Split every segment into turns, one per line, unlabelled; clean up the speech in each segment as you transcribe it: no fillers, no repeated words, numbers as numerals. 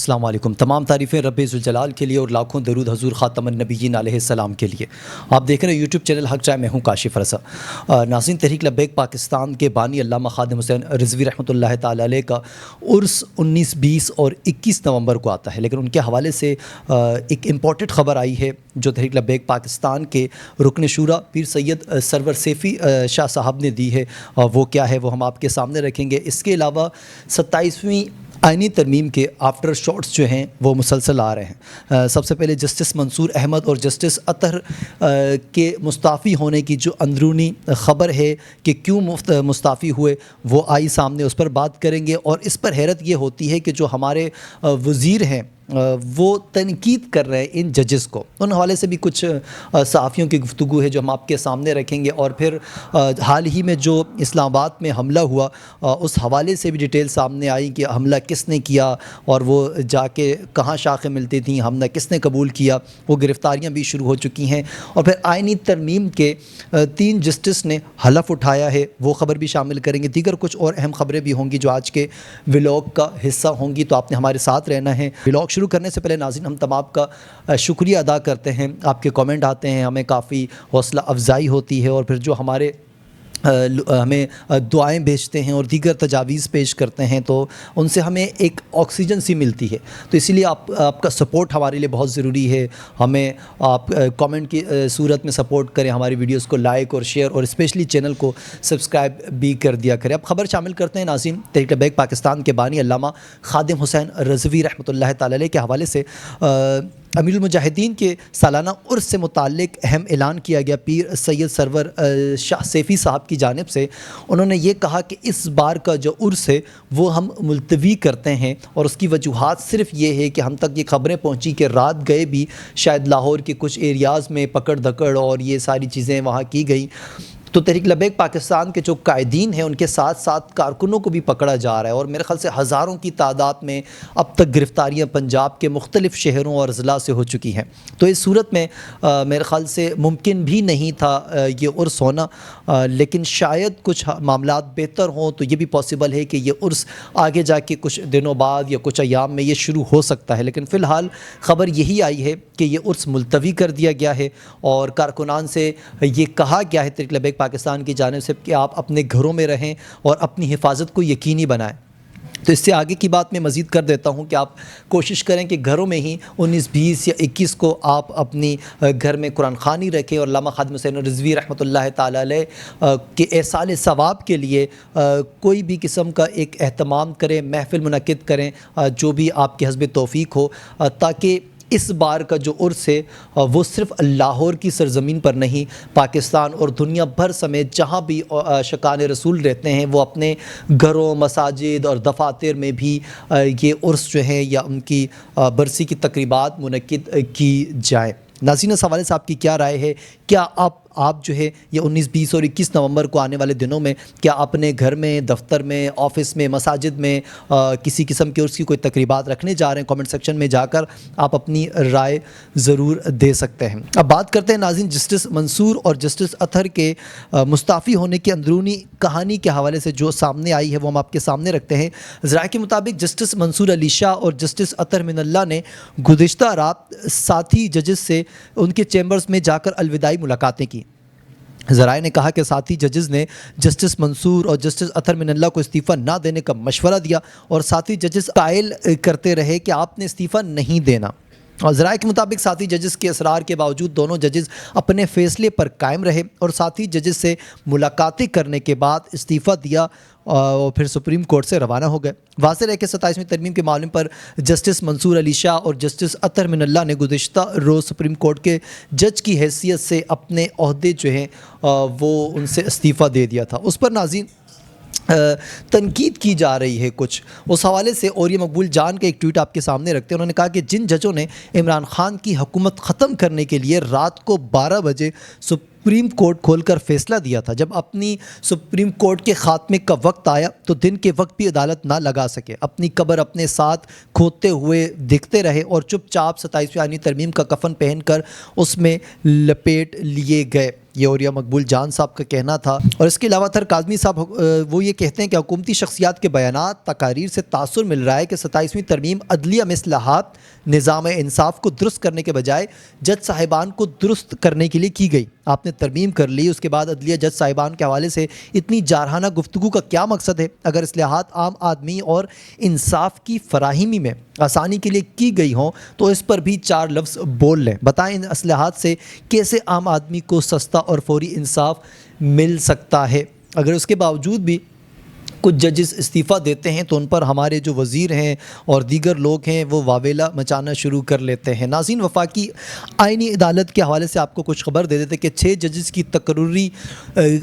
السلام علیکم۔ تمام تعریفیں رب ذوالجلال کے لیے اور لاکھوں درود حضور خاتم النبیین علیہ السلام کے لیے۔ آپ دیکھ رہے ہیں یوٹیوب چینل حق چاہے، میں ہوں کاشف رضا۔ ناظرین، تحریک لبیک پاکستان کے بانی علامہ خادم حسین رضوی رحمۃ اللہ تعالی علیہ کا عرس 19، 20 اور 21 نومبر کو آتا ہے، لیکن ان کے حوالے سے ایک امپورٹنٹ خبر آئی ہے جو تحریک لبیک پاکستان کے رکن شورا پیر سید سرور سیفی شاہ صاحب نے دی ہے۔ وہ کیا ہے وہ ہم آپ کے سامنے رکھیں گے۔ اس کے علاوہ 27ویں آئینی ترمیم کے آفٹر شاٹس جو ہیں وہ مسلسل آ رہے ہیں۔ سب سے پہلے جسٹس منصور احمد اور جسٹس اطہر کے مستعفی ہونے کی جو اندرونی خبر ہے کہ کیوں مستعفی ہوئے وہ آئی سامنے، اس پر بات کریں گے۔ اور اس پر حیرت یہ ہوتی ہے کہ جو ہمارے وزیر ہیں وہ تنقید کر رہے ہیں ان ججز کو، ان حوالے سے بھی کچھ صحافیوں کی گفتگو ہے جو ہم آپ کے سامنے رکھیں گے۔ اور پھر حال ہی میں جو اسلام آباد میں حملہ ہوا اس حوالے سے بھی ڈیٹیل سامنے آئی کہ حملہ کس نے کیا اور وہ جا کے کہاں شاخیں ملتی تھیں، حملہ کس نے قبول کیا، وہ گرفتاریاں بھی شروع ہو چکی ہیں۔ اور پھر آئینی ترمیم کے 3 جسٹس نے حلف اٹھایا ہے، وہ خبر بھی شامل کریں گے۔ دیگر کچھ اور اہم خبریں بھی ہوں گی جو آج کے ولاگ کا حصہ ہوں گی، تو آپ نے ہمارے ساتھ رہنا ہے۔ ولاگ شروع کرنے سے پہلے ناظرین ہم تمام کا شکریہ ادا کرتے ہیں، آپ کے کامنٹ آتے ہیں، ہمیں کافی حوصلہ افزائی ہوتی ہے، اور پھر جو ہمارے ہمیں دعائیں بھیجتے ہیں اور دیگر تجاویز پیش کرتے ہیں تو ان سے ہمیں ایک آکسیجن سی ملتی ہے۔ تو اسی لیے آپ کا سپورٹ ہمارے لیے بہت ضروری ہے۔ ہمیں آپ کامنٹ کی صورت میں سپورٹ کریں، ہماری ویڈیوز کو لائک اور شیئر اور اسپیشلی چینل کو سبسکرائب بھی کر دیا کریں۔ اب خبر شامل کرتے ہیں ناظرین، تحریک لبیک پاکستان کے بانی علامہ خادم حسین رضوی رحمۃ اللہ تعالی علیہ کے حوالے سے امیر المجاہدین کے سالانہ عرس سے متعلق اہم اعلان کیا گیا۔ پیر سید سرور شاہ سیفی صاحب کی جانب سے انہوں نے یہ کہا کہ اس بار کا جو عرس ہے وہ ہم ملتوی کرتے ہیں، اور اس کی وجوہات صرف یہ ہے کہ ہم تک یہ خبریں پہنچی کہ رات گئے بھی شاید لاہور کے کچھ ایریاز میں پکڑ دھکڑ اور یہ ساری چیزیں وہاں کی گئی، تو تحریک لبیک پاکستان کے جو قائدین ہیں ان کے ساتھ ساتھ کارکنوں کو بھی پکڑا جا رہا ہے، اور میرے خیال سے ہزاروں کی تعداد میں اب تک گرفتاریاں پنجاب کے مختلف شہروں اور اضلاع سے ہو چکی ہیں۔ تو اس صورت میں میرے خیال سے ممکن بھی نہیں تھا یہ عرس ہونا، لیکن شاید کچھ معاملات بہتر ہوں تو یہ بھی پاسبل ہے کہ یہ عرس آگے جا کے کچھ دنوں بعد یا کچھ ایام میں یہ شروع ہو سکتا ہے، لیکن فی الحال خبر یہی آئی ہے کہ یہ عرس ملتوی کر دیا گیا ہے، اور کارکنان سے یہ کہا گیا ہے تحریک لبیک پاکستان کی جانب سے کہ آپ اپنے گھروں میں رہیں اور اپنی حفاظت کو یقینی بنائیں۔ تو اس سے آگے کی بات میں مزید کر دیتا ہوں کہ آپ کوشش کریں کہ گھروں میں ہی 19، 20 یا 21 کو آپ اپنی گھر میں قرآن خوانی رکھیں، اور علامہ خادم حسین رضوی رحمۃ اللہ تعالی علیہ کے ایصال ثواب کے لیے کوئی بھی قسم کا ایک اہتمام کریں، محفل منعقد کریں، جو بھی آپ کے حسب توفیق ہو، تاکہ اس بار کا جو عرس ہے وہ صرف لاہور کی سرزمین پر نہیں، پاکستان اور دنیا بھر سمیت جہاں بھی شکان رسول رہتے ہیں وہ اپنے گھروں، مساجد اور دفاتر میں بھی یہ عرس جو ہیں یا ان کی برسی کی تقریبات منعقد کی جائیں۔ ناظرین، اس حوالے سے آپ کی کیا رائے ہے؟ کیا آپ جو ہے یہ 19، 20 اور 21 نومبر کو آنے والے دنوں میں کیا اپنے گھر میں، دفتر میں، آفس میں، مساجد میں کسی قسم کی عرس کی کوئی تقریبات رکھنے جا رہے ہیں؟ کامنٹ سیکشن میں جا کر آپ اپنی رائے ضرور دے سکتے ہیں۔ اب بات کرتے ہیں ناظرین جسٹس منصور اور جسٹس اطہر کے مستعفی ہونے کی اندرونی کہانی کے حوالے سے جو سامنے آئی ہے وہ ہم آپ کے سامنے رکھتے ہیں۔ ذرائع کے مطابق جسٹس منصور علی شاہ اور جسٹس اطہر من اللہ نے گزشتہ رات ساتھی ججز سے ان کے چیمبرز میں جا کر الوداعی ملاقاتیں کی۔ ذرائع نے کہا کہ ساتھی ججز نے جسٹس منصور اور جسٹس اطہر من اللہ کو استعفیٰ نہ دینے کا مشورہ دیا، اور ساتھی ججز قائل کرتے رہے کہ آپ نے استعفیٰ نہیں دینا، اور ذرائع کے مطابق ساتھی ججز کے اصرار کے باوجود دونوں ججز اپنے فیصلے پر قائم رہے اور ساتھی ججز سے ملاقاتیں کرنے کے بعد استعفیٰ دیا اور پھر سپریم کورٹ سے روانہ ہو گئے۔ واضح ہے کہ 27ویں ترمیم کے معاملے پر جسٹس منصور علی شاہ اور جسٹس اطہر من اللہ نے گزشتہ روز سپریم کورٹ کے جج کی حیثیت سے اپنے عہدے جو ہیں وہ ان سے استعفیٰ دے دیا تھا۔ اس پر ناظرین تنقید کی جا رہی ہے کچھ اس حوالے سے، اور یہ مقبول جان کا ایک ٹویٹ آپ کے سامنے رکھتے ہیں۔ انہوں نے کہا کہ جن ججوں نے عمران خان کی حکومت ختم کرنے کے لیے رات کو 12 بجے سپریم کورٹ کھول کر فیصلہ دیا تھا، جب اپنی سپریم کورٹ کے خاتمے کا وقت آیا تو دن کے وقت بھی عدالت نہ لگا سکے، اپنی قبر اپنے ساتھ کھودتے ہوئے دکھتے رہے اور چپ چاپ 27ویں آئینی ترمیم کا کفن پہن کر اس میں لپیٹ لیے گئے۔ یہ اوریا مقبول جان صاحب کا کہنا تھا۔ اور اس کے علاوہ تھر کاظمی صاحب وہ یہ کہتے ہیں کہ حکومتی شخصیات کے بیانات تقاریر سے تاثر مل رہا ہے کہ 27ویں ترمیم عدلیہ میں اصلاحات نظام انصاف کو درست کرنے کے بجائے جج صاحبان کو درست کرنے کے لیے کی گئی۔ آپ نے ترمیم کر لی، اس کے بعد عدلیہ جج صاحبان کے حوالے سے اتنی جارحانہ گفتگو کا کیا مقصد ہے؟ اگر اصلاحات عام آدمی اور انصاف کی فراہمی میں آسانی کے لیے کی گئی ہوں تو اس پر بھی 4 لفظ بول لیں۔ بتائیں ان اصلاحات سے کیسے عام آدمی کو سستا اور فوری انصاف مل سکتا ہے؟ اگر اس کے باوجود بھی کچھ ججز استعفیٰ دیتے ہیں تو ان پر ہمارے جو وزیر ہیں اور دیگر لوگ ہیں وہ واویلا مچانا شروع کر لیتے ہیں۔ ناظرین، وفاقی آئینی عدالت کے حوالے سے آپ کو کچھ خبر دے دیتے کہ 6 ججز کی تقرری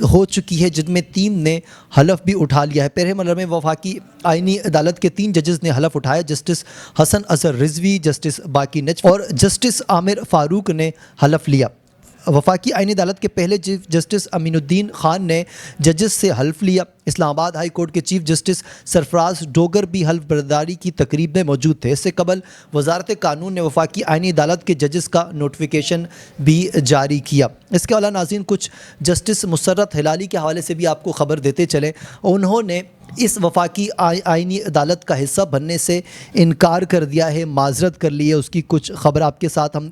ہو چکی ہے، جن میں 3 نے حلف بھی اٹھا لیا ہے۔ پہلے مرحلے میں وفاقی آئینی عدالت کے 3 ججز نے حلف اٹھایا، جسٹس حسن اظہر رضوی، جسٹس باقی نجم اور جسٹس عامر فاروق نے حلف لیا۔ وفاقی آئینی عدالت کے پہلے چیف جسٹس امین الدین خان نے ججز سے حلف لیا۔ اسلام آباد ہائی کورٹ کے چیف جسٹس سرفراز ڈوگر بھی حلف برداری کی تقریب میں موجود تھے۔ اس سے قبل وزارت قانون نے وفاقی آئینی عدالت کے ججز کا نوٹیفیکیشن بھی جاری کیا۔ اس کے علاوہ ناظرین، کچھ جسٹس مسرت ہلالی کے حوالے سے بھی آپ کو خبر دیتے چلے، انہوں نے اس وفاقی آئینی عدالت کا حصہ بننے سے انکار کر دیا ہے، معذرت کر لی ہے۔ اس کی کچھ خبر آپ کے ساتھ ہم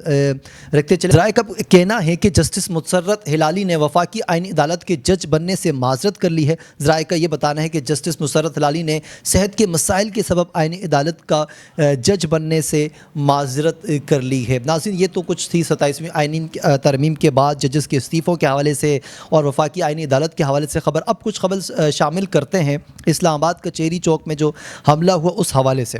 رکھتے چلے۔ ذرائع کا کہنا ہے کہ جسٹس مسرت ہلالی نے وفاقی آئینی عدالت کے جج بننے سے معذرت کر لی ہے۔ ذرائع کا یہ بتانا ہے کہ جسٹس مسرت ہلالی نے صحت کے مسائل کے سبب آئینی عدالت کا جج بننے سے معذرت کر لی ہے۔ ناظرین، یہ تو کچھ تھی 27ویں آئینی ترمیم کے بعد ججز کے استعفوں کے حوالے سے اور وفاقی آئینی عدالت کے حوالے سے خبر۔ اب کچھ خبر شامل کرتے ہیں اسلام آباد کچہری چوک میں جو حملہ ہوا اس حوالے سے۔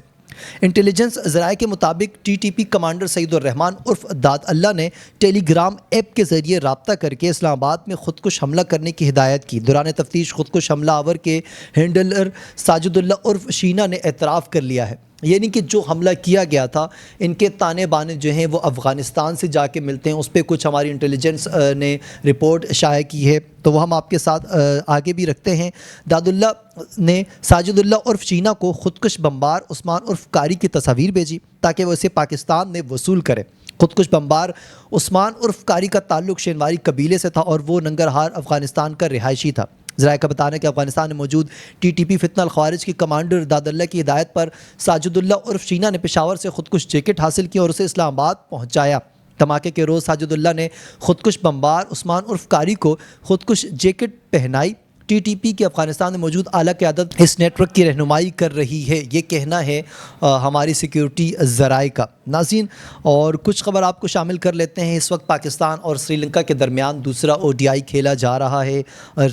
انٹیلیجنس ذرائع کے مطابق ٹی ٹی پی کمانڈر سعید الرحمان عرف داد اللہ نے ٹیلی گرام ایپ کے ذریعے رابطہ کر کے اسلام آباد میں خودکش حملہ کرنے کی ہدایت کی۔ دوران تفتیش خودکش حملہ آور کے ہینڈلر ساجد اللہ عرف شینا نے اعتراف کر لیا ہے، یعنی کہ جو حملہ کیا گیا تھا ان کے تانے بانے جو ہیں وہ افغانستان سے جا کے ملتے ہیں۔ اس پہ کچھ ہماری انٹیلیجنس نے رپورٹ شائع کی ہے تو وہ ہم آپ کے ساتھ آگے بھی رکھتے ہیں۔ داد اللہ نے ساجد اللہ عرف شینا کو خودکش بمبار عثمان عرف قاری کی تصاویر بھیجی تاکہ وہ اسے پاکستان میں وصول کرے۔ خودکش بمبار عثمان عرف قاری کا تعلق شینواری قبیلے سے تھا اور وہ ننگرہار افغانستان کا رہائشی تھا۔ ذرائع کا بتانا ہے کہ افغانستان میں موجود ٹی ٹی پی فتنہ الخوارج کی کمانڈر داد اللہ کی ہدایت پر ساجد اللہ عرف شینا نے پشاور سے خودکش جیکٹ حاصل کی اور اسے اسلام آباد پہنچایا۔ دھماکے کے روز ساجد اللہ نے خودکش بمبار عثمان عرف قاری کو خودکش جیکٹ پہنائی۔ ٹی ٹی پی کے افغانستان میں موجود اعلیٰ قیادت اس نیٹ ورک کی رہنمائی کر رہی ہے، یہ کہنا ہے ہماری سیکیورٹی ذرائع کا۔ ناظرین، اور کچھ خبر آپ کو شامل کر لیتے ہیں۔ اس وقت پاکستان اور سری لنکا کے درمیان دوسرا او ڈی آئی کھیلا جا رہا ہے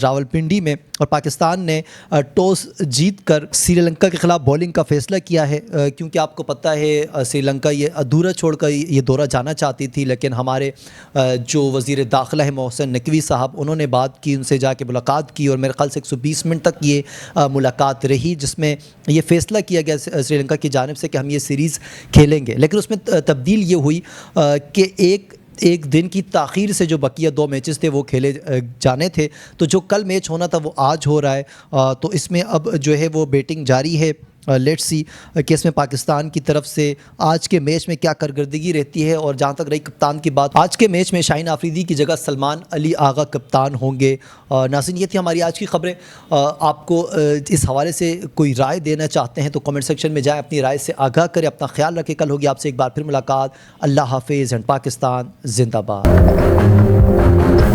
راولپنڈی میں، اور پاکستان نے ٹاس جیت کر سری لنکا کے خلاف بولنگ کا فیصلہ کیا ہے، کیونکہ آپ کو پتہ ہے سری لنکا یہ ادھورا چھوڑ کر یہ دورہ جانا چاہتی تھی، لیکن ہمارے جو وزیر داخلہ ہے محسن نقوی صاحب، انہوں نے بات کی، ان سے جا کے ملاقات کی اور میرے خیال سے 120 منٹ تک یہ ملاقات رہی، جس میں یہ فیصلہ کیا گیا سری لنکا کی جانب سے کہ ہم یہ سیریز کھیلیں گے۔ لیکن اس میں تبدیل یہ ہوئی کہ ایک دن کی تاخیر سے جو بقیہ 2 میچز تھے وہ کھیلے جانے تھے، تو جو کل میچ ہونا تھا وہ آج ہو رہا ہے، تو اس میں اب جو ہے وہ بیٹنگ جاری ہے۔ لیٹس سی کہ اس میں پاکستان کی طرف سے آج کے میچ میں کیا کارکردگی رہتی ہے، اور جہاں تک رہی کپتان کی بات، آج کے میچ میں شاہین آفریدی کی جگہ سلمان علی آغا کپتان ہوں گے۔ ناظرین، یہ تھی ہماری آج کی خبریں۔ آپ کو اس حوالے سے کوئی رائے دینا چاہتے ہیں تو کمنٹ سیکشن میں جائیں، اپنی رائے سے آگاہ کریں، اپنا خیال رکھیں۔ کل ہوگی آپ سے ایک بار پھر ملاقات۔ اللہ حافظ، اینڈ پاکستان زندہ باد۔